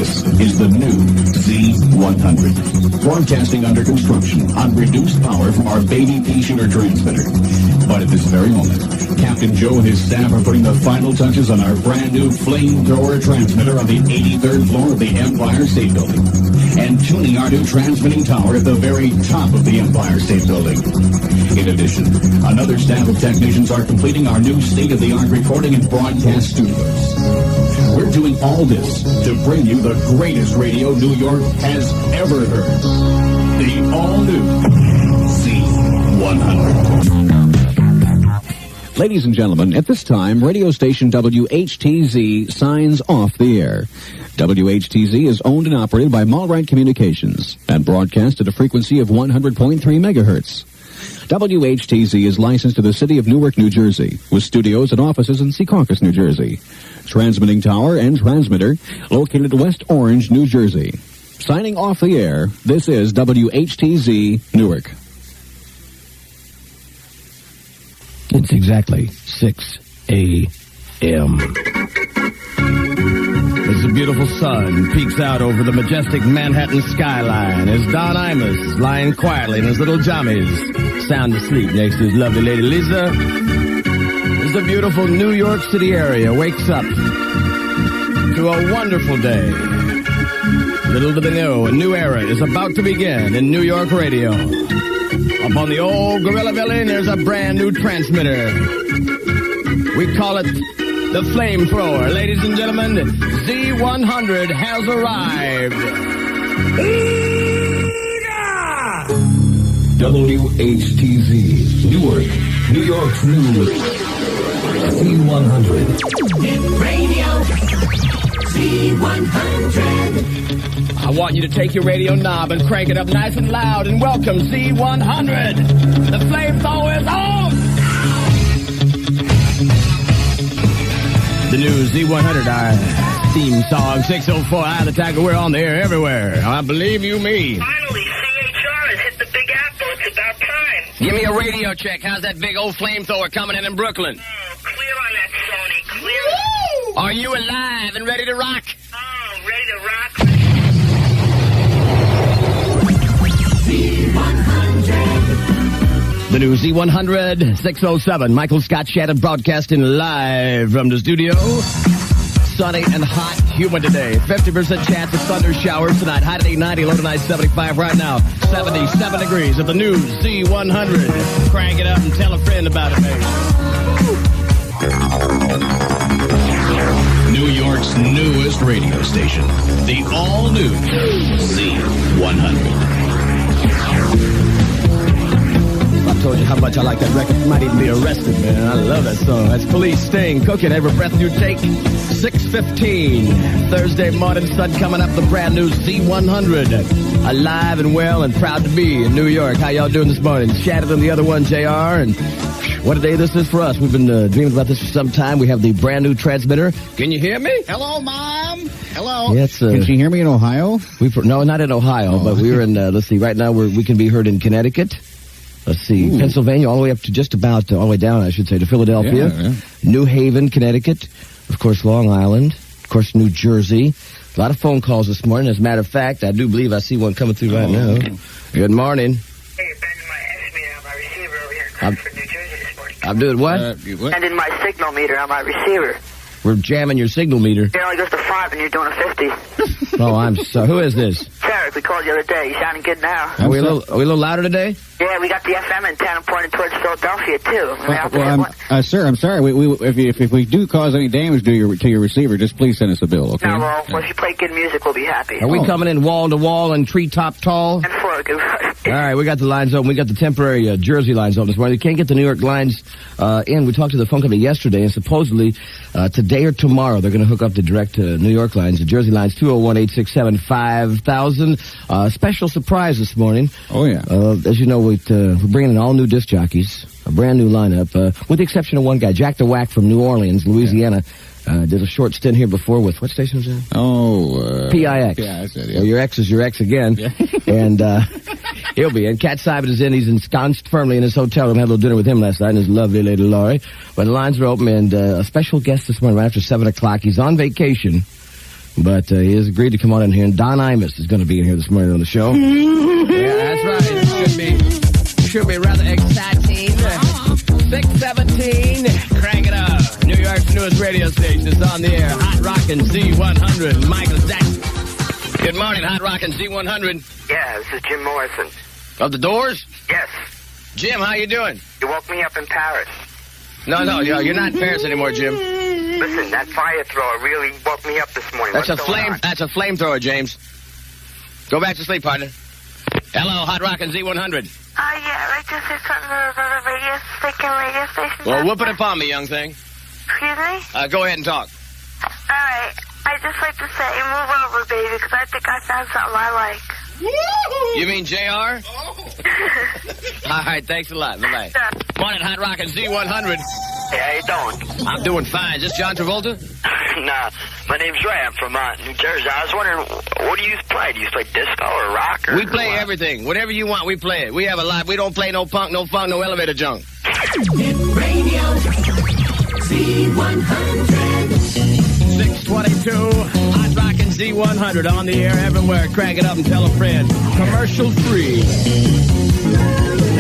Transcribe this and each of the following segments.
This is the new Z100, broadcasting under construction on reduced power from our baby pea shooter transmitter. But at this very moment, Captain Joe and his staff are putting the final touches on our brand new flamethrower transmitter on the 83rd floor of the Empire State Building, and tuning our new transmitting tower at the very top of the Empire State Building. In addition, another staff of technicians are completing our new state-of-the-art recording and broadcast studios. We're doing all this to bring you the greatest radio New York has ever heard. The all-new Z100. Ladies and gentlemen, at this time, radio station WHTZ signs off the air. WHTZ is owned and operated by Mallrite Communications and broadcast at a frequency of 100.3 megahertz. WHTZ is licensed to the city of Newark, New Jersey, with studios and offices in Secaucus, New Jersey. Transmitting tower and transmitter located at West Orange, New Jersey. Signing off the air, this is WHTZ Newark. It's exactly 6 a.m. As the beautiful sun peeks out over the majestic Manhattan skyline, as Don Imus, lying quietly in his little jammies, sound asleep next to his lovely lady Lisa, as the beautiful New York City area wakes up to a wonderful day. Little do they know, a new era is about to begin in New York radio. Up on the old Gorilla Building, there's a brand new transmitter. We call it the Flamethrower. Ladies and gentlemen, Z100 has arrived. WHTZ, Newark, New York's news. Z100. Radio Z100. I want you to take your radio knob and crank it up nice and loud and welcome Z100. The Flamethrower is on! The new Z100, our theme song, 604, Eye of the Tiger. We're on the air everywhere. I believe you me. Finally, CHR has hit the Big Apple. It's about time. Give me a radio check. How's that big old flamethrower coming in Brooklyn? Oh, clear on that, Sony. Clear. Woo! Are you alive and ready to rock? Oh, ready to rock. The new Z100, 607. Michael Scott Shannon broadcasting live from the studio. Sunny and hot, humid today. 50% chance of thunder showers tonight. High today 90, low tonight 75. Right now, 77 degrees at the new Z100. Crank it up and tell a friend about it, baby. New York's newest radio station, the all-new Z100. I told you how much I like that record. You might even be arrested, man. I love that song. That's Police, Sting, cooking every breath you take. 6:15 Thursday morning, sun coming up. The brand new Z100, alive and well and proud to be in New York. How y'all doing this morning? Shannon and the other one, JR, and what a day this is for us. We've been dreaming about this for some time. We have the brand new transmitter. Can you hear me? Hello, Mom. Hello. Yes. Can she hear me in Ohio? No, not in Ohio, but we were in. Let's see. Right now we can be heard in Connecticut. Let's see, Pennsylvania, all the way up to just about, all the way down, I should say, to Philadelphia. Yeah. New Haven, Connecticut. Of course, Long Island. Of course, New Jersey. A lot of phone calls this morning. As a matter of fact, I do believe I see one coming through right now. Good morning. Hey, you're bending my S meter on my receiver over here in Crawford, New Jersey this morning. I'm doing what? Bending my signal meter on my receiver. We're jamming your signal meter. It only goes to 5 and you're doing a 50. Oh, I'm sorry. Who is this? Tarek, we called the other day. You sounding good now. Are we a little louder today? Yeah, we got the FM antenna pointed towards Philadelphia, too. Sir, I'm sorry. If we do cause any damage to your receiver, just please send us a bill, okay? No, well, if you play good music, we'll be happy. Are we coming in wall to wall and treetop tall? And for a good All right, we got the lines open. We got the temporary Jersey lines open this morning. We can't get the New York lines in. We talked to the phone company yesterday, and supposedly today or tomorrow they're going to hook up the direct New York lines, the Jersey lines, 201-867-5000. Special surprise this morning. Oh, yeah. As you know, we're bringing in all new disc jockeys, a brand new lineup, with the exception of one guy, Jack the Whack from New Orleans, Louisiana. Did a short stint here before with, what station was that? PIX. Yeah, that's it, yeah. Well, your ex is your ex again. Yeah. And he'll be in. Cat Simon is in. He's ensconced firmly in his hotel room. Had a little dinner with him last night and his lovely lady Laurie. But the lines are open, and a special guest this morning right after 7 o'clock. He's on vacation. But he has agreed to come on in here, and Don Imus is going to be in here this morning on the show. Yeah, that's right. It should be rather exciting. 617, crank it up. New York's newest radio station is on the air. Hot Rockin' Z100, Michael Jackson. Good morning, Hot Rockin' Z100. Yeah, this is Jim Morrison. Of the Doors? Yes. Jim, how you doing? You woke me up in Paris. No, you're not in Paris anymore, Jim. Listen, that fire thrower really woke me up this morning. That's What's a going on? That's a flamethrower, James. Go back to sleep, partner. Hello, Hot Rockin' Z100. Yeah, I just heard something about the radio station. Well, whoop it upon me, young thing. Excuse me? Go ahead and talk. All right. I'd just like to say, move over, baby, because I think I found something I like. You mean JR? All right, thanks a lot. Bye-bye. Morning, Hot Rockin' Z100. Hey, how you doing? I'm doing fine. Is this John Travolta? Nah, my name's Ray. I'm from New Jersey. I was wondering, what do you play? Do you play disco or rock? Or We play what? everything. Whatever you want, we play it. We have a lot. We don't play no punk, no funk, no elevator junk. Radio Z100. 622, Hot Rockin' Z100 on the air everywhere. Crank it up and tell a friend. Commercial free.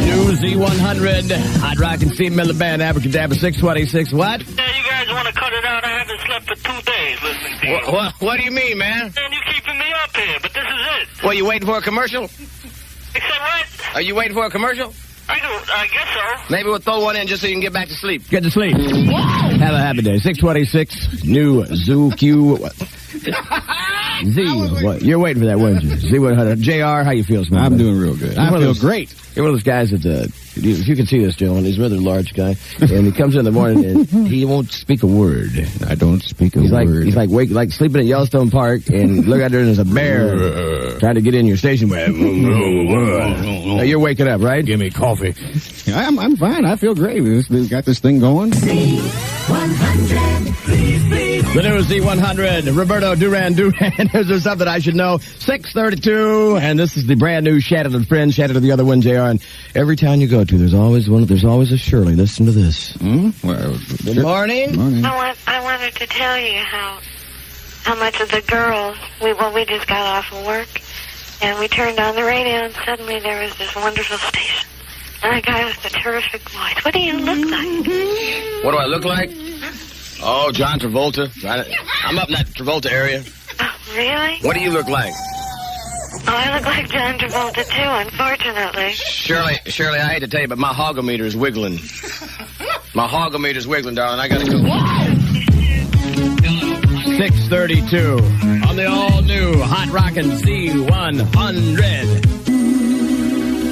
New Z100, Hot Rockin' C Miller Band, Abracadabra 626. What? Yeah, you guys want to cut it out? I haven't slept for 2 days listening to you. What do you mean, man? Man, you're keeping me up here, but this is it. What, you waiting for a commercial? Except what? Are you waiting for a commercial? I guess so. Maybe we'll throw one in just so you can get back to sleep. Get to sleep. Have a happy day. 626, new Zoo Q. Z, what? You're waiting for that, weren't you? Z100. JR, how you feel, man? I'm doing real good. I feel great. You're one of those guys that, if you can see this gentleman, he's a rather large guy, and he comes in the morning and he won't speak a word. I don't speak a word. He's like sleeping at Yellowstone Park, and look out there and there's a bear trying to get in your station. Now, you're waking up, right? Give me coffee. I'm fine. I feel great. We've got this thing going. Z100. Please. The new Z100, Roberto Duran. Is there something I should know? 632, and this is the brand new Shattered and Friends, Shattered to the other one, JR. And every town you go to, there's always a Shirley. Listen to this. Well, Good morning. I wanted to tell you how much of the girls, we just got off of work, and we turned on the radio, and suddenly there was this wonderful station. And a guy with a terrific voice. What do you look like? What do I look like? Oh, John Travolta. I'm up in that Travolta area. Oh, really? What do you look like? Oh, I look like John Travolta, too, unfortunately. Shirley, I hate to tell you, but my hogometer is wiggling. My hogometer's wiggling, darling. I gotta go. 632 on the all-new Hot Rockin' Z100.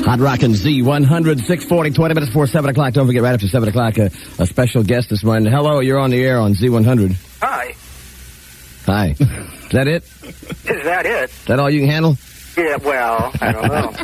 Hot Rockin' Z100, 640, 20 minutes before 7 o'clock. Don't forget, right after 7 o'clock, a special guest this morning. Hello, you're on the air on Z100. Hi. Hi. Is that it? Is that it? Is that all you can handle? Yeah, well, I don't know.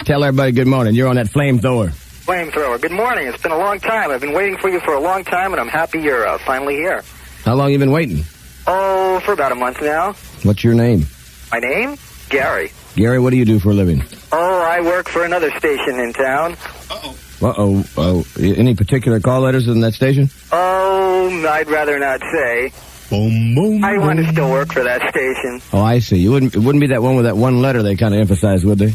Tell everybody good morning. You're on that flamethrower. Flamethrower. Good morning. It's been a long time. I've been waiting for you for a long time, and I'm happy you're finally here. How long you been waiting? Oh, for about a month now. What's your name? My name? Gary. Gary, what do you do for a living? Oh, I work for another station in town. Uh-oh. Any particular call letters in that station? Oh, I'd rather not say. I want to still work for that station. Oh, I see. It wouldn't be that one with that one letter they kind of emphasized, would they?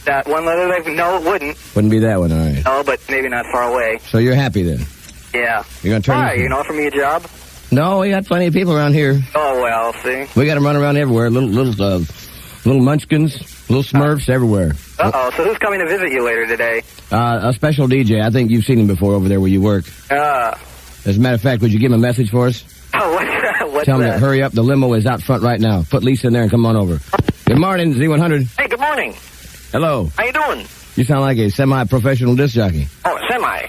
That one letter? No, it wouldn't. Wouldn't be that one, all right. No, but maybe not far away. So you're happy then? Yeah. You're going to turn Why? You can offer me a job? No, we got plenty of people around here. Oh, well, see. We got them running around everywhere. Little munchkins, little smurfs everywhere. Uh-oh, so who's coming to visit you later today? A special DJ. I think you've seen him before over there where you work. As a matter of fact, would you give him a message for us? Oh, what's that? Tell him to hurry up. The limo is out front right now. Put Lisa in there and come on over. Good morning, Z100. Hey, good morning. Hello. How you doing? You sound like a semi-professional disc jockey. Oh, semi.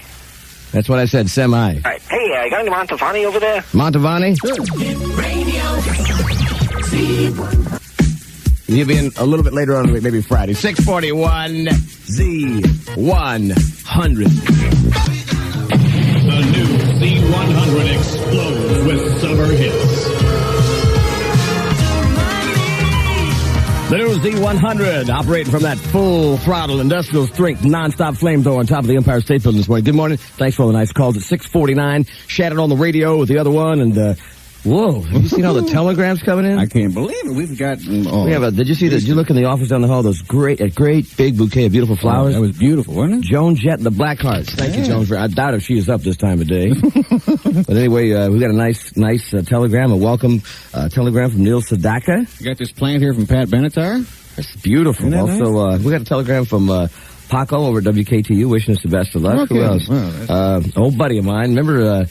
That's what I said, semi. All right. Hey, you got any Montavani over there? Montavani? You'll be in a little bit later on, maybe Friday. 641 Z100. The new Z100 explodes with summer hits. The new Z100, operating from that full throttle industrial strength non-stop flamethrower on top of the Empire State Building this morning. Good morning. Thanks for all the nice calls at 649. Shattered on the radio with the other one, and Whoa! Have you seen all the telegrams coming in? I can't believe it. We've got. We have did you see that? Did you look in the office down the hall? Those great big bouquet of beautiful flowers. That was beautiful, wasn't it? Joan Jett and the Blackhearts. Thank you, Joan. I doubt if she is up this time of day. But anyway, we got a nice telegram, a welcome telegram from Neil Sedaka. You got this plant here from Pat Benatar. That's beautiful. That also, nice? We got a telegram from Paco over at WKTU, wishing us the best of luck. Okay. Who else? Well, old buddy of mine. Remember,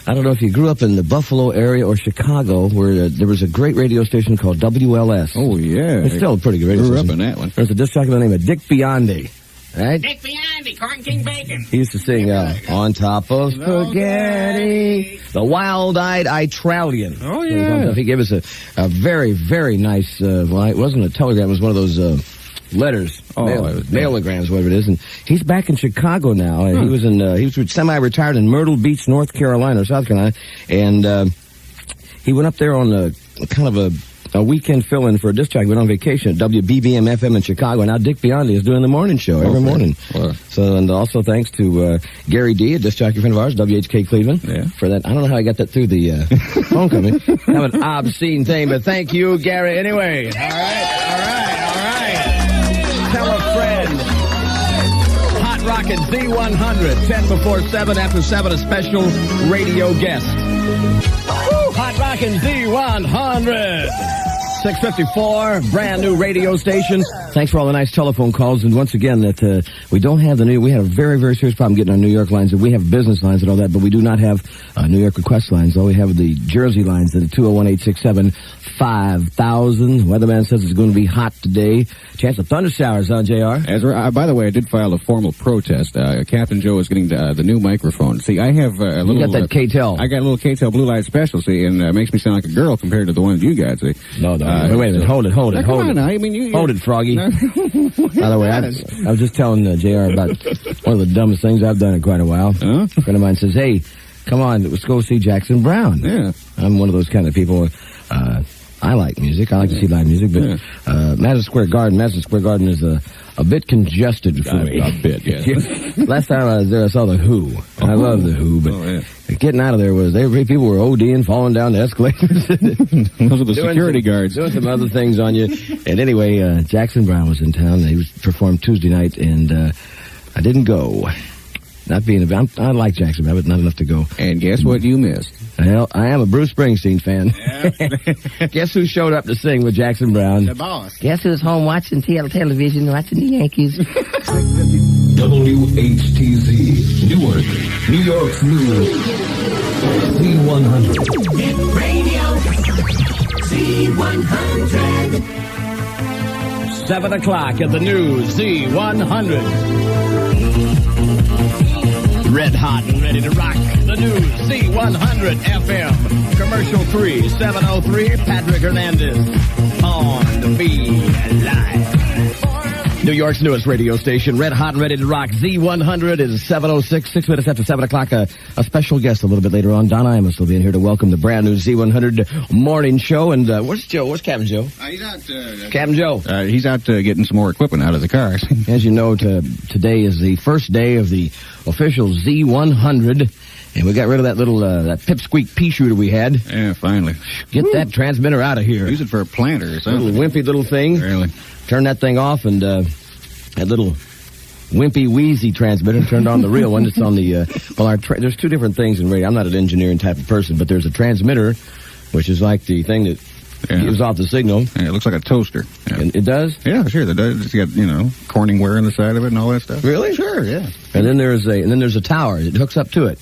I don't know if you grew up in the Buffalo area or Chicago, where there was a great radio station called WLS. Oh, yeah. It's still a pretty good radio Grew station. up in that one. There's a disc jockey by the name of Dick Fiondi. Right? Dick Biondi, Corn King Bacon. He used to sing, On Top of Spaghetti, the Wild-Eyed Itralian. Oh, yeah. He gave us a very, very nice, well, it wasn't a telegram, it was one of those letters, mailograms, whatever it is. And he's back in Chicago now. He was semi-retired in Myrtle Beach, North Carolina, or South Carolina. And he went up there on kind of a weekend fill-in for a disc jockey. Went on vacation at WBBM FM in Chicago. And now Dick Biondi is doing the morning show every morning. Wow. So, and also thanks to Gary D., a disc jockey friend of ours, WHK Cleveland, for that. I don't know how I got that through the phone company. Kind of an obscene thing, but thank you, Gary. Anyway. All right. Tell a friend. Hot Rockin' Z100, 10 before 7, after 7, a special radio guest. Woo! Hot Rockin' Z100. 654, brand new radio station. Thanks for all the nice telephone calls. And once again, that we don't have we have a very, very serious problem getting our New York lines. We have business lines and all that, but we do not have New York request lines. All we have are the Jersey lines at 201-867-5000. Weatherman says it's going to be hot today. Chance of thunder showers, JR? By the way, I did file a formal protest. Captain Joe is getting the new microphone. See, I have a little... You got that K-Tel. I got a little K-Tel Blue Light Special, see, and it makes me sound like a girl compared to the ones you got, see. No. Wait a minute. Hold it. Come on now. I mean, hold it, Froggy. No. By the way, I was just telling JR about one of the dumbest things I've done in quite a while. Huh? A friend of mine says, hey, come on, let's go see Jackson Brown. Yeah. I'm one of those kind of people. I like music. I like to see live music, but Madison Square Garden is a bit congested for me. A bit, yes. Last time I was there, I saw The Who. I love The Who, but getting out of there people were ODing, falling down the escalators. Those are the security guards. Doing some other things on you. And anyway, Jackson Brown was in town. He performed Tuesday night, and I didn't go. Not being I like Jackson Brown, but not enough to go. And guess what you missed? Well, I am a Bruce Springsteen fan. Yeah. Guess who showed up to sing with Jackson Brown? The boss. Guess who's home watching television, watching the Yankees? WHTZ, Newark, New York's new Z100. Hit radio. Z100. 7 o'clock at the new Z100. Red hot and ready to rock. The new Z100 FM. Commercial free. 703 Patrick Hernandez. On the beat live. New York's newest radio station. Red hot and ready to rock. Z100 is 7:06. 6 minutes after 7 o'clock. A special guest a little bit later on. Don Imus will be in here to welcome the brand new Z100 morning show. And where's Joe? Where's Captain Joe? He's out. Captain Joe. He's out getting some more equipment out of the cars. As you know, today is the first day of the official Z100, and we got rid of that little that pipsqueak pea shooter we had. Yeah, finally. Get that transmitter out of here. Use it for a planter or something. Little wimpy little thing. Really? Turn that thing off, and that little wimpy wheezy transmitter turned on the real one. It's on the there's two different things in radio. I'm not an engineering type of person, but there's a transmitter, which is like the thing that gives off the signal. Yeah, it looks like a toaster. Yeah. And it does? Yeah, sure. It does. It's got, Corning wire on the side of it and all that stuff. Really? Sure, yeah. And then there's a tower. It hooks up to it.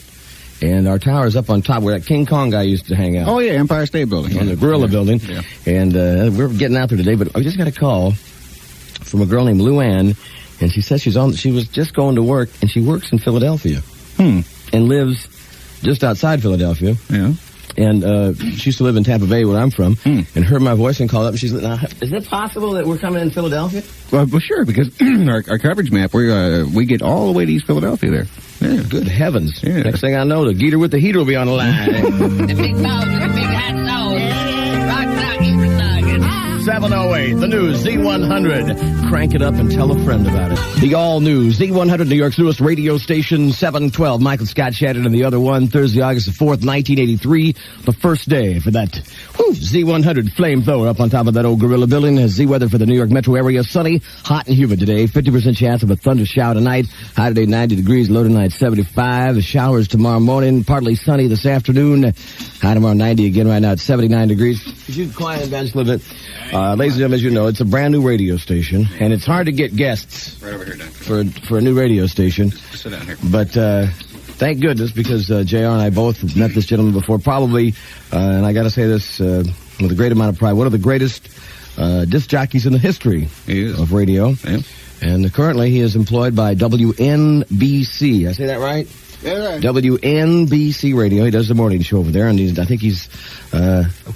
And our tower is up on top where that King Kong guy used to hang out. Oh, yeah, Empire State Building. On the Gorilla Building. Yeah. And we're getting out there today, but I just got a call from a girl named Luann, and she says she was just going to work, and she works in Philadelphia. And lives just outside Philadelphia. Yeah. And she used to live in Tampa Bay, where I'm from, and heard my voice and called up. And she's like, "Is it possible that we're coming in Philadelphia?" Well, sure, because our coverage map, we get all the way to East Philadelphia there. Yeah. Good heavens! Yeah. Next thing I know, the Geeter with the heater will be on the line. The big dog with the big hot dog. Rock, rock, every dog. 708, the new Z100. Crank it up and tell a friend about it. The all-new Z100, New York's newest radio station, 712. Michael Scott Shannon and the other one, Thursday, August the 4th, 1983. The first day for that Z100 flamethrower up on top of that old gorilla building. Z weather for the New York metro area. Sunny, hot and humid today. 50% chance of a thunder shower tonight. High today 90 degrees, low tonight 75. The showers tomorrow morning, partly sunny this afternoon. High tomorrow 90 again right now at 79 degrees. Could you quiet down just a little bit? Ladies and gentlemen, as you know, it's a brand new radio station, and it's hard to get guests right over here, Doctor. For a new radio station. Just sit down here. But thank goodness, because JR and I both have met this gentleman before. Probably, and I got to say this with a great amount of pride, one of the greatest disc jockeys in the history of radio. Yeah. And currently he is employed by WNBC. I say that right? Yeah, right. WNBC Radio. He does the morning show over there, and I think he's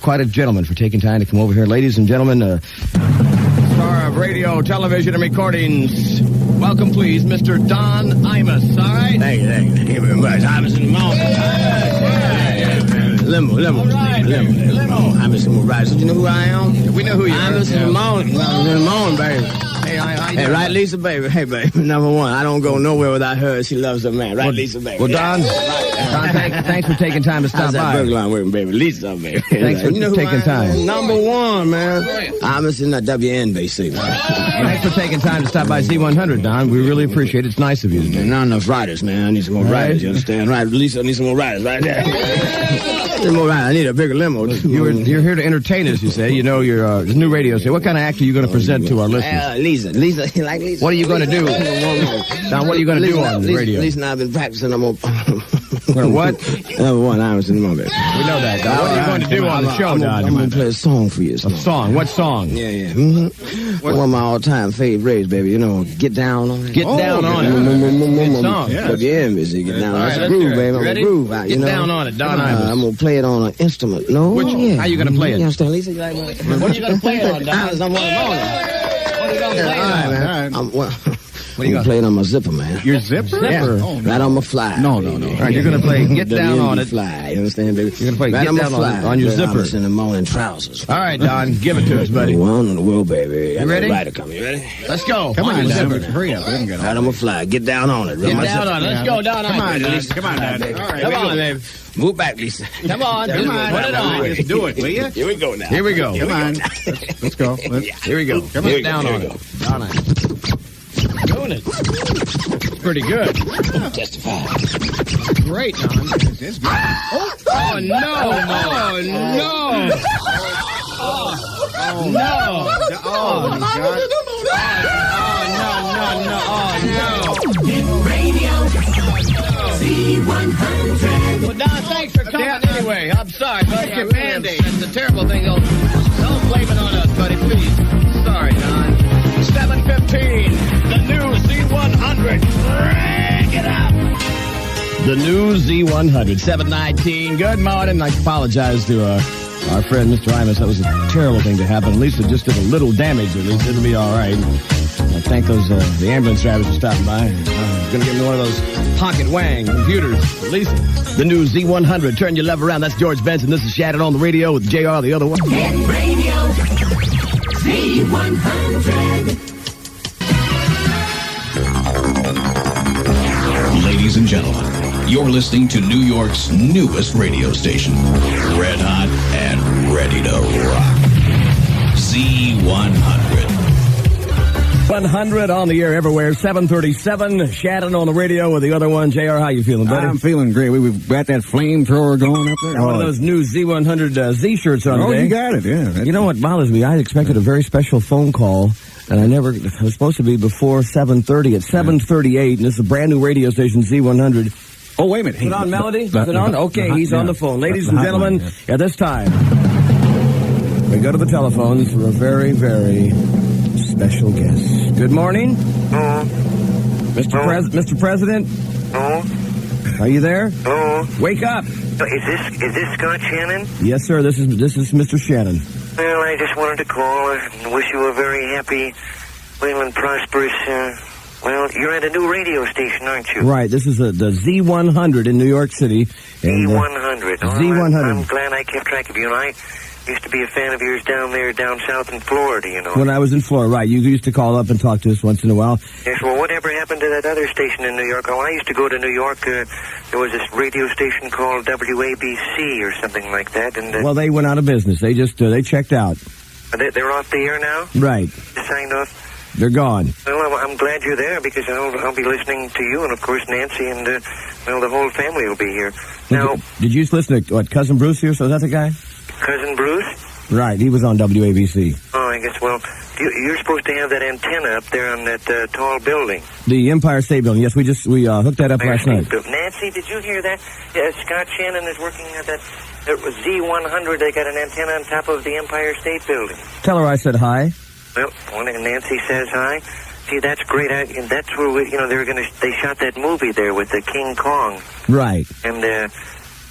quite a gentleman for taking time to come over here. Ladies and gentlemen, star of radio, television, and recordings. Welcome, please, Mr. Don Imus. All right? Thank you very much. Imus in the morning. Limo. Imus in the rise. You know who I am? We know who you are. Imus in the morning. In the morning, baby. Hey, right, Lisa, baby. Hey, baby. Number one, I don't go nowhere without her. She loves her man. Right, Lisa, baby. Well, Don, thanks for taking time to stop How's that by. burger line working, baby? Lisa, baby. Thanks for taking time. Number one, man. I'm in the WNBC. Thanks for taking time to stop by Z100, Don. We really appreciate it. It's nice of you today. Not enough riders, man. I need some more riders, you understand? Right, Lisa, I need some more riders, right there. More riders. I need a bigger limo. You're here to entertain us, you say. You know, you're new radio station. What kind of act are you going to present to our listeners? Lisa, you like Lisa? What are you going to do? Don, what are you going to do on the radio? Lisa and I have been practicing. I'm going what? Number one, I was in the moment. We know that, Don. What are you going to do on the show, Don? I'm going to play a song for you. A song? What song? Yeah. Mm-hmm. One of my all-time favorites, baby. You know, Get Down on It. Get Down on It. Good song. Yeah, music. Get Down on It. That's a groove, good. baby. I'm Ready? a groove out, you know. Get Down on It, Don Imus. I'm going to play it on an instrument. No? How you going to play it? You understand, Lisa? You like what are you going to play it on, Don? I'm one of What are you going to play it on? What are you going to play it on my zipper, man? Your zipper? Yeah. Right on my fly. No. All right, you're going to play Get Down on It. Fly. You understand, baby? You're going to play right Get on Down my fly. on your zipper. In the morning trousers. All right, Don, give it to us, buddy. One in the world, baby. You ready? Rider coming. You ready? Let's go. Come on, zipper. hurry up. Right on my fly. Get down on it. Get down on it. Let's go, Don. Come on, Imus. Don. Come on, Don. All right, Come on, babe. Move back, Lisa. Come on. Put it on. Just do it, will you? Here we go now. Here we go. Come on. Let's go. Here we go. Come on. Down on it. Don Imus. Doing it. Pretty good. Testify. Great, Don. It's good. Oh, no. Oh, no. Oh, no. Oh, my God. Hit radio. Z100. Well, Don, thanks for coming anyway. I'm sorry, buddy. I really am. It's a terrible thing. Don't blame it on us, buddy, please. Sorry, Don. 7:15. The new Z100. Crank it up. The new Z100. 7:19. Good morning. I apologize to our friend, Mr. Imus. That was a terrible thing to happen. At least it just did a little damage. At least it'll be all right. I thank those the ambulance drivers for stopping by. Going to give me one of those pocket wang computers. At least the new Z100. Turn your love around. That's George Benson. This is Shannon on the radio with JR, the other one. Hit radio. Z100. Ladies and gentlemen, you're listening to New York's newest radio station. Red hot and ready to rock. Z100. 100 on the air everywhere. 7:37. Shannon on the radio with the other one. JR, how you feeling, buddy? I'm feeling great. We've got that flamethrower going up there. One of those new Z100 Z-shirts on today. You got it, yeah. You know what bothers me? I expected a very special phone call, and it was supposed to be before 7:30. At 7:38, and this is a brand new radio station, Z100. Oh, wait a minute. Is it on Melody? Is it on? Okay, he's on the phone. Ladies and gentlemen, at this time, we go to the telephones for a very, very special guest. Good morning. Mr. President? Are you there? Wake up. Is this Scott Shannon? Yes, sir. This is Mr. Shannon. Well, I just wanted to call and wish you a very happy, well, and prosperous, well, you're at a new radio station, aren't you? Right. This is the Z100 in New York City. Z100. Z100. I'm glad I kept track of you. And Used to be a fan of yours down south in Florida, you know. When I was in Florida, right. You used to call up and talk to us once in a while. Yes, well, whatever happened to that other station in New York? Oh, I used to go to New York. There was this radio station called WABC or something like that. And well, they went out of business. They just, they checked out. They're off the air now? Right. They signed off? They're gone. Well, I'm glad you're there because I'll be listening to you and, of course, Nancy and, well, the whole family will be here. Now, did you listen to, what, Cousin Bruce here? So is that the guy? Cousin Bruce? Right, he was on WABC. Oh, I guess, well, you're supposed to have that antenna up there on that tall building. The Empire State Building. Yes, we hooked that up last night. Nancy, did you hear that? Yeah, Scott Shannon is working at that Z100. They got an antenna on top of the Empire State Building. Tell her I said hi. Well, Nancy says hi. See, that's great. And that's where they shot that movie there with the King Kong. Right. And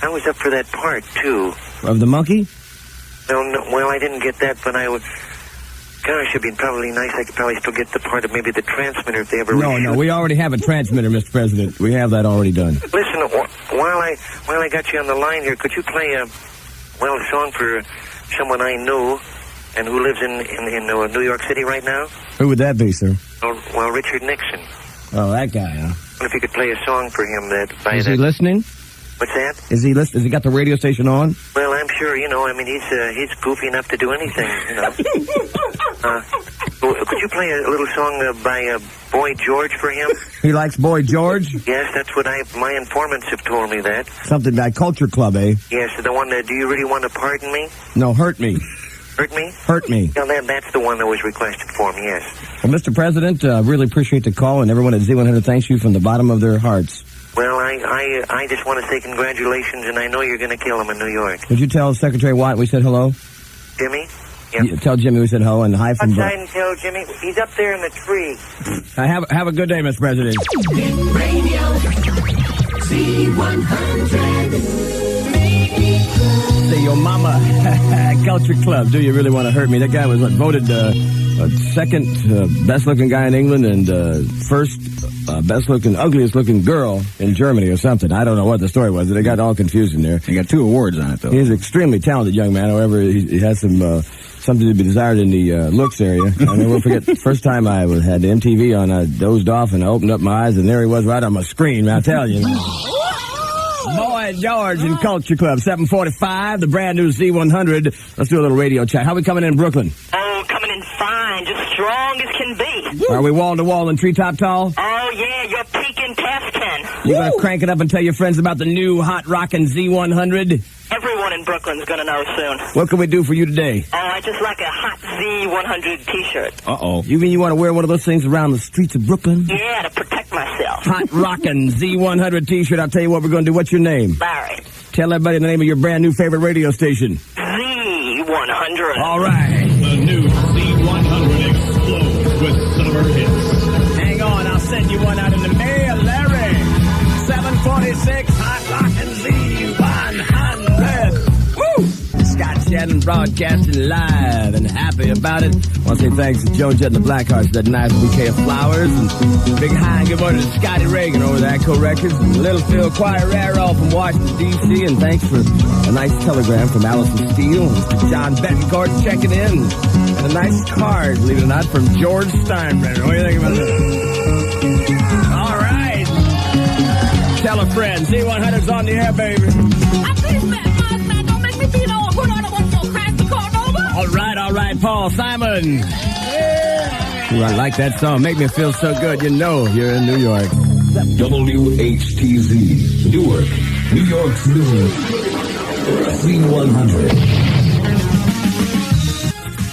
I was up for that part too. Of the monkey? No, well, I didn't get that, but I would. Gosh, it'd be probably nice. I could probably still get the part of maybe the transmitter if they ever. No, we already have a transmitter, Mr. President. We have that already done. Listen, while I got you on the line here, could you play a song for someone I knew and who lives in New York City right now? Who would that be, sir? Well, Richard Nixon. Oh, that guy, huh? I wonder if you could play a song for him Is he listening? What's that? Is he listening? Has he got the radio station on? Well, I'm sure, he's goofy enough to do anything, could you play a little song by Boy George for him? He likes Boy George? Yes, that's what my informants have told me that. Something by Culture Club, eh? Yes, the one that, do you really want to pardon me? No, hurt me. Hurt me? Hurt me. Yeah, that's the one that was requested for me, yes. Well, Mr. President, really appreciate the call, and everyone at Z100 thanks you from the bottom of their hearts. Well, I just want to say congratulations, and I know you're going to kill him in New York. Would you tell Secretary Watt we said hello? Jimmy? Yeah, tell Jimmy we said hello and hi from... Outside and tell Jimmy. He's up there in the tree. Have a good day, Mr. President. Radio Z100. Say, your mama, Culture Club, do you really want to hurt me? That guy was voted second best-looking guy in England and first best-looking, ugliest-looking girl in Germany or something. I don't know what the story was. They got all confused in there. He got 2 awards on it, though. He's an extremely talented young man. However, he has some something to be desired in the looks area. I never forget the first time I had the MTV on. I dozed off and I opened up my eyes, and there he was right on my screen. I tell you. Boy George in Culture Club, 745, the brand new Z100. Let's do a little radio chat. How we coming in Brooklyn? Oh, coming in fine, just strong as can be. Are we wall to wall and treetop tall? Oh, yeah, you're peaking past 10. You gonna crank it up and tell your friends about the new hot rockin' Z100? Everyone in Brooklyn's gonna know soon. What can we do for you today? Oh, I just like a hot Z100 t-shirt. Uh-oh. You mean you want to wear one of those things around the streets of Brooklyn? Yeah, to protect myself. Hot rockin' Z100 t-shirt. I'll tell you what we're gonna do. What's your name? Larry. Tell everybody the name of your brand new favorite radio station. Z100. All right. The new Z100 explodes with summer hits. Hang on, I'll send you one out in the mail, Larry. 746 hot rockin' Z100. Woo! Scott Shannon broadcasting live and happy about it. I want to say thanks to Joan Jett and the Blackhearts for that nice bouquet of flowers. And big hi and good morning to Scotty Reagan over there at Echo Records. And Little Phil Choir from Washington, D.C. And thanks for a nice telegram from Allison Steele. And John Bettencourt checking in. And a nice card, believe it or not, from George Steinbrenner. What do you think about that? All right. Tell a friend. Z100's on the air, baby. All right, Paul Simon. Yeah. Ooh, I like that song. Make me feel so good. You know you're in New York. WHTZ, Newark, New York's news. Z100.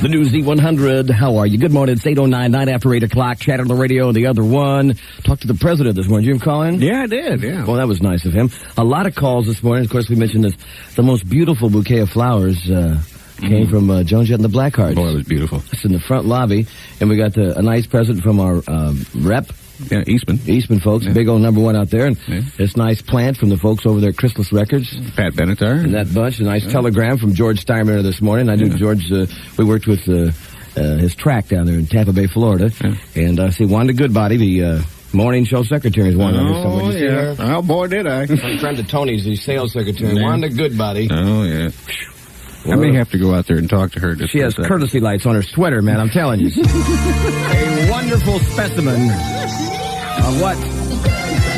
The new Z100. How are you? Good morning. It's 8:09, 9 after 8 o'clock. Chat on the radio and the other one. Talked to the president this morning. Did you call in? Yeah, I did, yeah. Well, that was nice of him. A lot of calls this morning. Of course, we mentioned this. The most beautiful bouquet of flowers came from Joan Jett and the Blackhearts. Boy, it was beautiful. It's in the front lobby. And we got a nice present from our rep. Yeah, Eastman folks. Yeah. Big old number one out there. And this nice plant from the folks over there at Chrysalis Records. Pat Benatar. And that bunch. A nice telegram from George Steinbrenner this morning. I knew George, we worked with his track down there in Tampa Bay, Florida. Yeah. And I see Wanda Goodbody, the morning show secretary, is one of them. Oh, yeah. Oh, boy, did I. My friend of Tony's, the sales secretary. Yeah. Wanda Goodbody. Oh, yeah. I may have to go out there and talk to her. She has courtesy lights on her sweater, man, I'm telling you. A wonderful specimen of what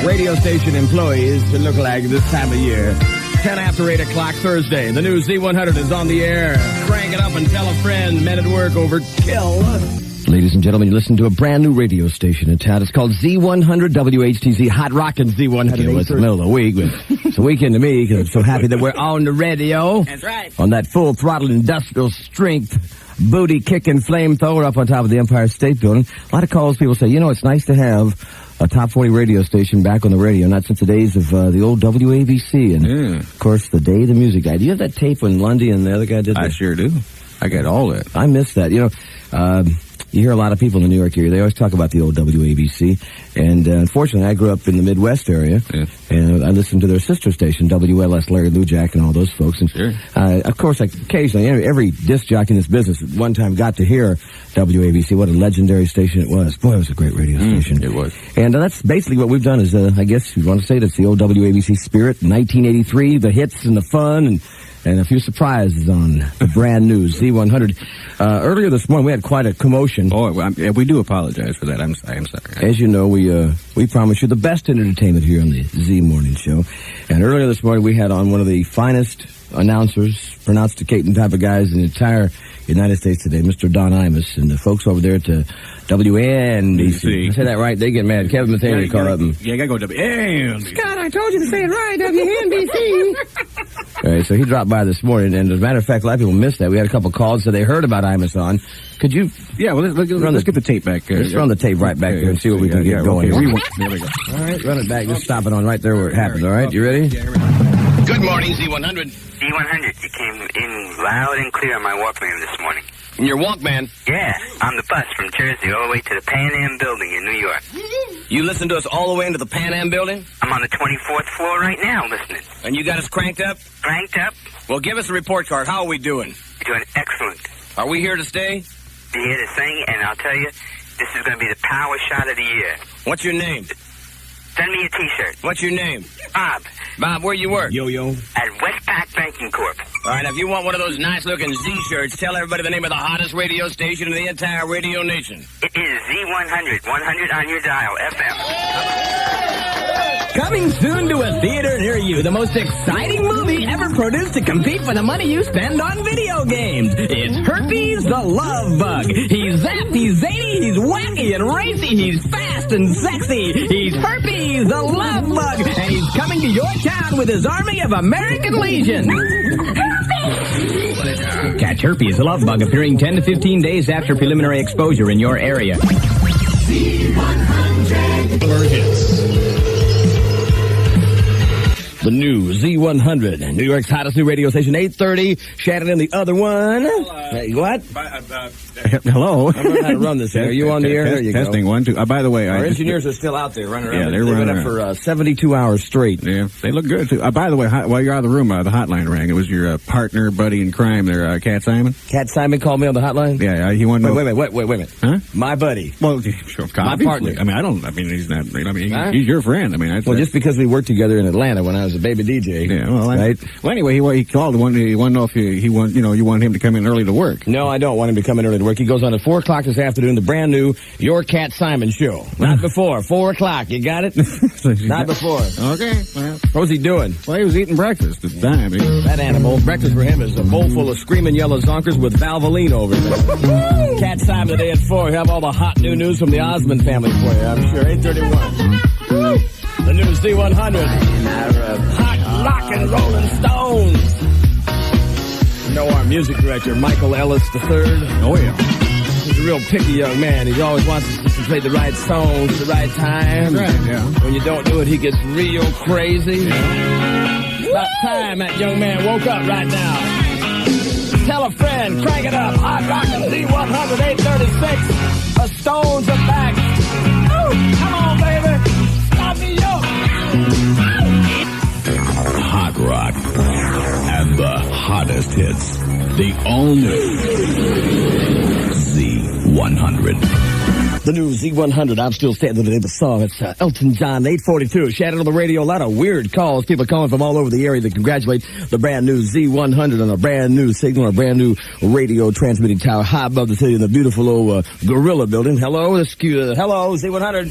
radio station employees should look like this time of year. 10 after 8 o'clock Thursday. The new Z100 is on the air. Crank it up and tell a friend. Men at work overkill. Ladies and gentlemen, you listen to a brand new radio station in town. It's called Z100 Whtz, Hot Rockin' Z100. Okay, well, it's the middle of the week, but it's a weekend to me because I'm so happy that we're on the radio. That's right. On that full throttle industrial strength, booty kicking flamethrower up on top of the Empire State Building. A lot of calls, people say, you know, it's nice to have a top 40 radio station back on the radio, not since the days of the old WABC. And, of course, the day the music died. Do you have that tape when Lundy and the other guy did that? I sure do. I got all that. I miss that. You know, you hear a lot of people in the New York area, they always talk about the old WABC. And unfortunately, I grew up in the Midwest area, and I listened to their sister station, WLS, Larry Lujack, and all those folks. And sure. Of course, occasionally, every disc jockey in this business at one time got to hear WABC. What a legendary station it was. Boy, it was a great radio station. It was. And that's basically what we've done is, I guess you want to say that's the old WABC spirit. 1983, the hits and the fun, and a few surprises on the brand new Z100. Earlier this morning, we had quite a commotion. Oh, we do apologize for that. I'm sorry. As you know, we promise you the best entertainment here on the Z Morning Show. And earlier this morning, we had on one of the finest announcers, pronosticating type of guys in the entire United States today, Mr. Don Imus, and the folks over there to WNBC. I say that right, they get mad. Kevin Matheny called up and... Yeah, you gotta go WNBC. Scott, I told you to say it right, WNBC. All right, so he dropped by this morning, and as a matter of fact, a lot of people missed that. We had a couple calls, so they heard about Imus on. Could you... Yeah, well, let's get the tape back there. Let's run the tape right back there and see what we can get going here. There we go. All right, run it back. Just stop it on right there where it happened, all right? You ready? Good morning, Z100. Z100, you came in loud and clear on my Walkman this morning. In your Walkman? Yeah, on the bus from Jersey all the way to the Pan Am building in New York. You listen to us all the way into the Pan Am building? I'm on the 24th floor right now listening. And you got us cranked up? Cranked up? Well, give us a report card. How are we doing? You're doing excellent. Are we here to stay? You're here to sing, and I'll tell you, this is going to be the power shot of the year. What's your name? Send me a T-shirt. What's your name? Bob. Bob, where you work? Yo-Yo. At Westpac Banking Corp. All right, if you want one of those nice-looking Z-shirts, tell everybody the name of the hottest radio station in the entire radio nation. It is Z100, 100 on your dial, FM. Coming soon to a theater near you, the most exciting movie ever produced to compete for the money you spend on video games. It's Herpes the Love Bug. He's zapped, he's zany, he's wacky and racy, he's fast and sexy. He's Herpes the Love Bug, and he's coming to your town with his army of American Legion. Catch Herpes the Love Bug appearing 10 to 15 days after preliminary exposure in your area. Z100 hits. The new Z100, New York's hottest new radio station, 8:30. Shannon and the other one. What? Hello. I don't know how to run this. Are you on the air? There you go. Testing 1, 2. By the way, our engineers are still out there running around. Yeah, they're running up for 72 hours straight. Yeah, they look good too. By the way, while you're out of the room, the hotline rang. It was your partner, buddy in crime there, Cat Simon. Cat Simon called me on the hotline. Yeah, he wanted to know. Wait a minute. Huh? My buddy. Well, sure, my partner. He's not. He's your friend. Just because we worked together in Atlanta when I was a baby DJ. Yeah, right. Well, anyway, he called. He wanted to know if you want him to come in early to work. No, I don't want him to come in early to work. He goes on at 4 o'clock this afternoon, the brand new Your Cat Simon show. Not before. 4 o'clock. You got it? Not before. Okay. Well, what was he doing? Well, he was eating breakfast at the time. That animal. Breakfast for him is a bowl full of screaming yellow zonkers with Valvoline over it. Cat Simon today at 4. We have all the hot new news from the Osmond family for you, I'm sure. 8:31. The new Z100. Hot rock and rolling Stones. You know our music director, Michael Ellis III. Oh, yeah. He's a real picky young man. He always wants us to play the right songs at the right time. That's right, yeah. When you don't do it, he gets real crazy. It's about time that young man woke up right now. Tell a friend, crank it up. Hot rockin' Z100, 836. The Stones are back. Woo! Come on, baby. Stop me up. Hot rock and the hottest hits. The all-new Z100. The new Z100. I'm still standing today. The song. It's Elton John, 842. Shannon on the radio. A lot of weird calls. People calling from all over the area to congratulate the brand new Z100 on a brand new signal, a brand new radio transmitting tower high above the city in the beautiful old Gorilla building. Hello, hello, Z100.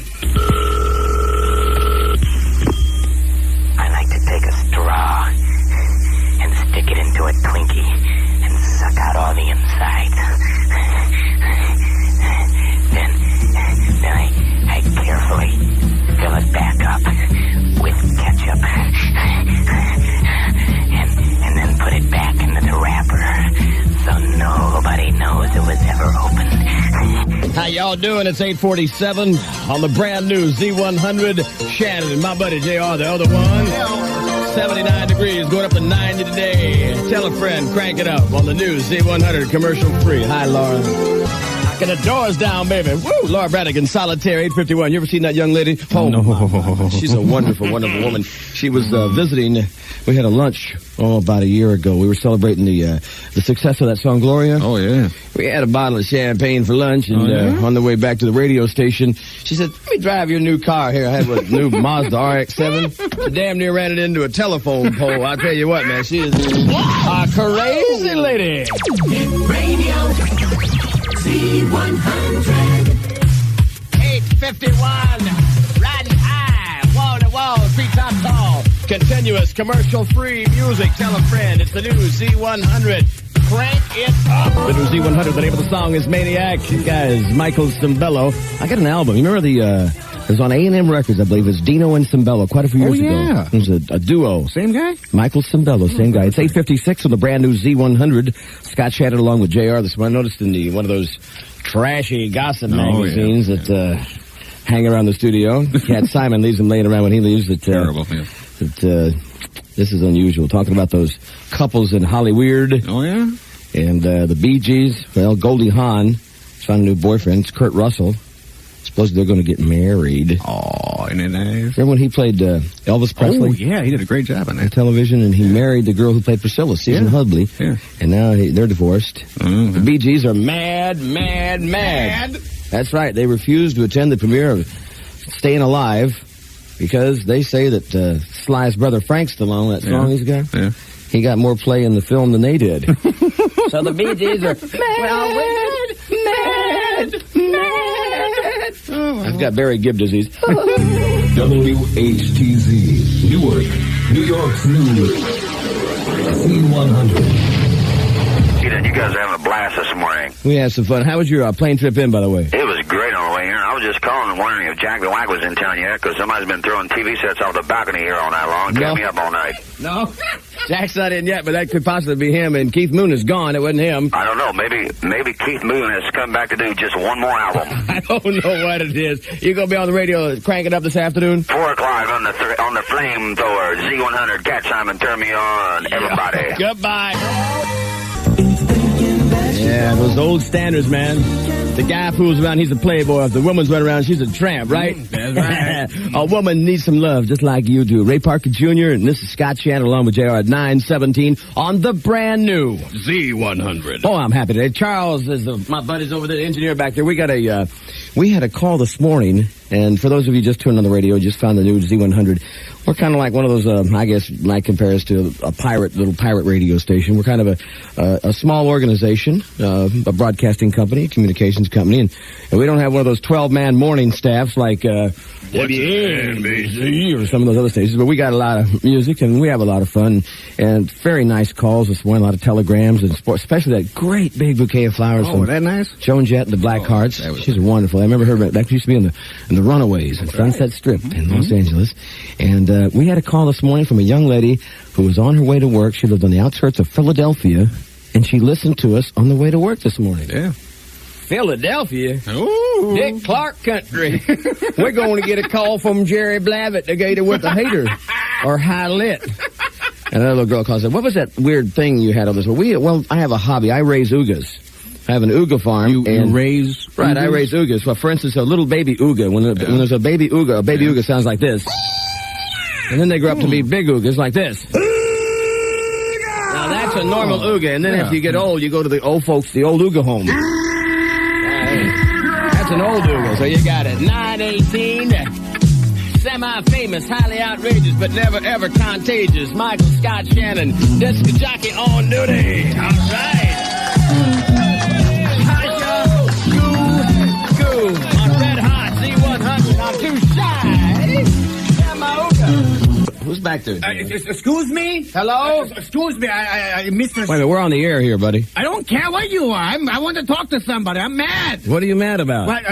I like to take a straw and stick it into a Twinkie and suck out all the insides. Then I carefully fill it back up with ketchup and then put it back into the wrapper so nobody knows it was ever opened. How y'all doing? It's 847 on the brand new Z100. Shannon and my buddy JR, the other one. 79 degrees, going up to 90 today. Tell a friend, crank it up on the new Z100 commercial free. Hi, Laura. Knocking the doors down, baby. Woo! Laura Bradigan, Solitaire, 851. You ever seen that young lady? Oh, no. She's a wonderful, wonderful woman. She was visiting. We had a lunch, about a year ago. We were celebrating the success of that song, Gloria. Oh, yeah. We had a bottle of champagne for lunch, and on the way back to the radio station, she said, let me drive your new car here. I had a new Mazda RX-7. I damn near ran it into a telephone pole. I'll tell you what, man, she is a crazy lady. Radio Z100. 851, riding high, wall to wall, treetop tall. Continuous, commercial-free music. Tell a friend. It's the new Z100. Crank it up. The new Z100. The name of the song is Maniac. This guy is Michael Cimbello. I got an album. You remember it was on A&M Records, I believe. It was Dino and Cimbello quite a few years ago. It was a duo. Same guy? Michael Cimbello, same guy. It's 856 on the brand new Z100. Scott chatted along with JR this morning. I noticed in one of those trashy gossip magazines that hang around the studio. Cat Simon leaves them laying around when he leaves. Terrible, yeah. This is unusual. Talking about those couples in Hollywood. Oh, yeah? And the Bee Gees. Well, Goldie Hawn found a new boyfriend. It's Kurt Russell. Supposedly they're going to get married. Oh, isn't it nice? Remember when he played Elvis Presley? Oh, yeah. He did a great job on that. On television, and he married the girl who played Priscilla, Susan Hudley. Yeah. And now they're divorced. Mm-hmm. The Bee Gees are mad. That's right. They refused to attend the premiere of Staying Alive because they say that Sly's brother Frank Stallone, that song he's got, he got more play in the film than they did. So the Bee Gees are mad. I've got Barry Gibb disease. WHTZ, Newark, New York's news. Z100. You guys are having a blast this morning. We had some fun. How was your plane trip in, by the way? It was great on the way here. I was just calling and wondering if Jack the Wack was in town yet, because somebody's been throwing TV sets off the balcony here all night long and kept me up all night. No. Jack's not in yet, but that could possibly be him, and Keith Moon is gone. It wasn't him. I don't know. Maybe Keith Moon has come back to do just one more album. I don't know what it is. You going to be on the radio cranking up this afternoon? 4 o'clock on the flamethrower. Z100, Cat Simon, turn me on, everybody. Goodbye. Yeah, those old standards, man. The guy fools around, he's a playboy. If the woman's running around, she's a tramp, right? That's right. A woman needs some love, just like you do. Ray Parker Jr., and this is Scott Shannon along with JR at 9:17 on the brand new Z100. Oh, I'm happy today. Charles is my buddy's over there, the engineer back there. We had a call this morning, and for those of you just tuned on the radio, just found the new Z100. We're kind of like one of those, I guess, might compare us to a little pirate radio station. We're kind of a small organization, a broadcasting company, communications company, and we don't have one of those 12-man morning staffs like WNBC or some of those other stations, but we got a lot of music, and we have a lot of fun, and very nice calls this morning, a lot of telegrams, and especially that great big bouquet of flowers from that nice? Joan Jett and the Black Hearts. She's wonderful. I remember her, that used to be in the Runaways in Sunset Strip in Los Angeles, and we had a call this morning from a young lady who was on her way to work. She lived on the outskirts of Philadelphia, and she listened to us on the way to work this morning. Yeah. Philadelphia? Ooh. Dick Clark country. We're going to get a call from Jerry Blavitt, the gator with the hater, or high lit. And another little girl calls and said, what was that weird thing you had on this? Well, I have a hobby. I raise oogas. I have an ooga farm. You raise Right, oogas? I raise oogas. Well, for instance, a little baby ooga. When there's a baby ooga sounds like this. And then they grow up to be big oogas like this. Now, that's a normal ooga. And then if you get old, you go to the old folks, the old ooga home. That's That's an old Dougal, so you got it. 918. Semi-famous, highly outrageous, but never ever contagious. Michael Scott Shannon, disc jockey on duty. All right. Goo, on red hot Z100. I'm too shy. Who's back there? Excuse me? Hello? Excuse me, I Mr. Wait a minute, we're on the air here, buddy. I don't care what you are. I want to talk to somebody. I'm mad. What are you mad about?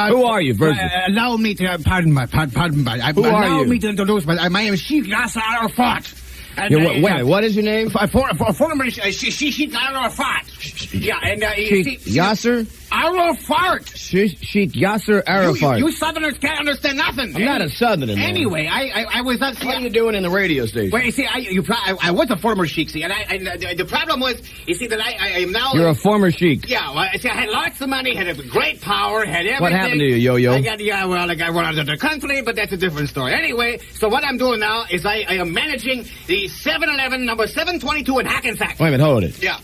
Who are you, first? Allow me to, pardon me. Who are you? Allow me to introduce myself. My name is Sheikh Yasser Arafat. Wait, what is your name? Former Sheikh Arafat. Yeah, and Sheikh Yasser? Arafat. Sheikh Yasser Arafat. You Southerners can't understand nothing. I'm not a Southerner. Anyway, I was not. What are you doing in the radio station? Well, you see, I was a former sheikh, see, and the problem was, you see, that I am now. You're a former sheikh. Yeah, well, see, I had lots of money, had a great power, had everything. What happened to you, Yo-Yo? I got out of the country, but that's a different story. Anyway, so what I'm doing now is I am managing the 7-Eleven number 722 in Hackensack. Wait a minute, hold it. Yeah.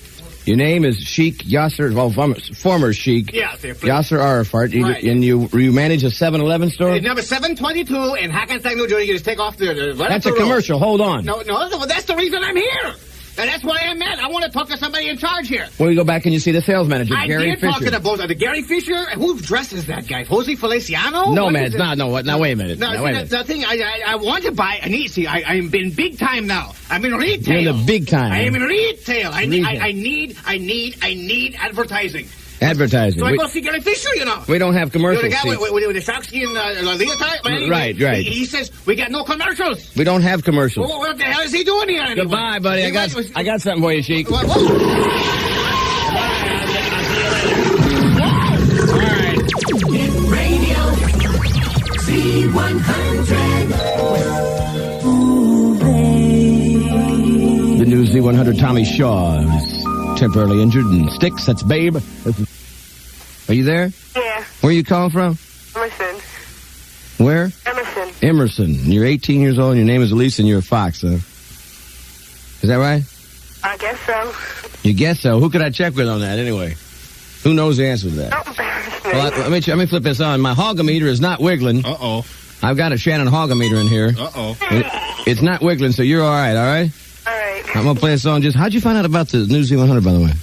Your name is Sheikh Yasser, well, former Sheikh. Yeah, Yasser Arafat, right. And you manage a 7-Eleven store? Number 722 in Hackensack, New Jersey. You just take off the right. That's a commercial. Hold on. No, that's the reason I'm here. And that's why I'm mad. I want to talk to somebody in charge here. Well, you go back and you see the sales manager, Gary Fisher. I did talk to both. The Gary Fisher? Who dresses that guy? Jose Feliciano? No, man, it's not. No, what? Now, wait a minute. No, the thing, I want to buy an easy. I'm in big time now. I'm in retail. You're in the big time. I am in retail. I need advertising. Advertising. So I go see Gary Fisher, you know. We don't have commercials. The guy with the sharkskin leotard? Anyway, Right. He says, we got no commercials. We don't have commercials. Well, what the hell is he doing here anyway? Goodbye, buddy. I got something for you, Sheik. What? All right. Radio Z100. The new Z100 Tommy Shaw is temporarily injured and sticks. That's Babe. Are you there? Yeah. Where are you calling from? Emerson. Where? Emerson. You're 18 years old and your name is Elise and you're a fox, huh? Is that right? I guess so. You guess so. Who could I check with on that anyway? Who knows the answer to that? Don't embarrass me. Well, let me flip this on. My hogometer is not wiggling. Uh-oh. I've got a Shannon hogometer in here. Uh-oh. It's not wiggling, so you're all right, all right? All right. I'm going to play a song. How'd you find out about the new Z100, by the way?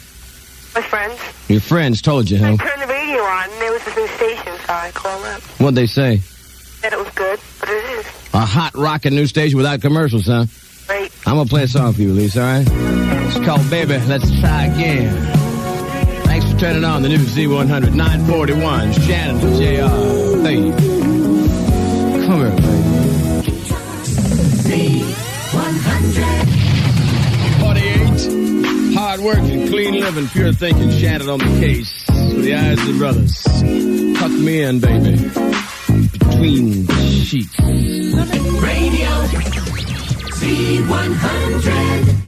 My friends. Your friends told you, huh? I turned the radio on, and there was this new station, so I called up. What'd they say? Said it was good, but it is. A hot rockin' new station without commercials, huh? Right. I'm going to play a song for you, Elise, all right? It's called Baby, Let's Try Again. Thanks for turning on the new Z100 941. Shannon JR. Hey. Come here, baby. Z100. 48. Hard working, clean living, pure thinking. Shannon on the case. With the eyes of the brothers. Tuck me in, baby. Between the sheets. Radio Z100.